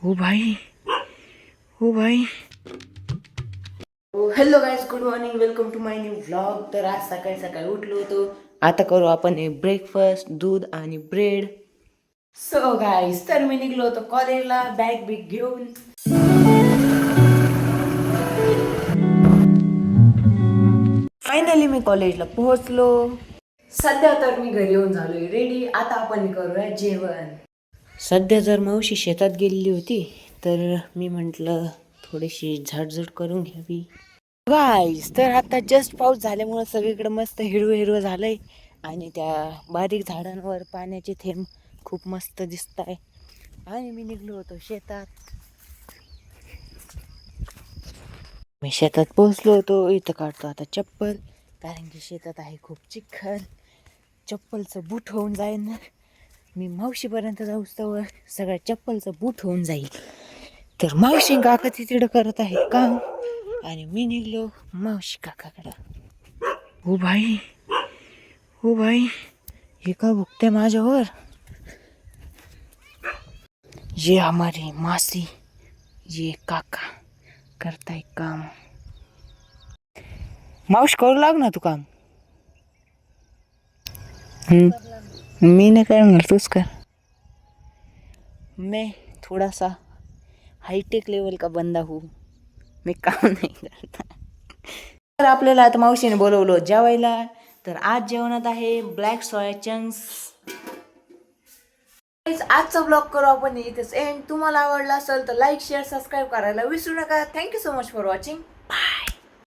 हो भाई, हो भाई. Hello guys, good morning, welcome to my new vlog. तर आज सकाळी सकाळी उठलो होतो. आता करू आपण ब्रेकफास्ट, दूध आणि ब्रेड. सो गाईज, तर मी निघलो होतो कॉलेजला बॅग बिग घेऊन. फायनली मी कॉलेजला पोहोचलो. सध्या तर मी घरी येऊन झालोय रेडी. आता आपण करूया जेवण. सध्या जर मावशी शेतात गेलेली होती तर मी म्हटलं थोडीशी झाडझूड करून घ्यावी. गाईस, तर आता जस्ट पाऊस झाल्यामुळं सगळीकडे मस्त हिरवं हिरवं झालंय आणि त्या बारीक झाडांवर पाण्याचे थेंब खूप मस्त दिसत आहे. आणि मी निघलो होतो शेतात. मी शेतात पोहोचलो होतो. इथं काढतो आता चप्पल, कारण की शेतात आहे खूप चिखल. चप्पलचं बूट होऊन जाईल ना, मी मावशीपर्यंत जाऊस तर सगळ्या चप्पलचं बूट होऊन जाईल. तर मावशी काका तिकडं करत आहेत काम आणि मी निघलो मावशी काकाकडं. हो भाई, हो भाई, हे का भुकते माझ्यावर. ये हमारी मासी, ये काका करताय काम. मावशी करू लाग ना तू काम. मी नाही करणार, तूच कर. मैं थोड़ा सा हाईटेक लेवल का बंदा हूँ, मी काम नाही करता. तर आपल्याला आता मावशीने बोलवलं जेवायला. तर आज जेवणात आहे ब्लॅक सोया चंक्स. आजचा ब्लॉग करू आपण इथेच एंड. तुम्हाला आवडला असेल तर लाईक शेअर सबस्क्राईब करायला विसरू नका. Thank you so much for watching.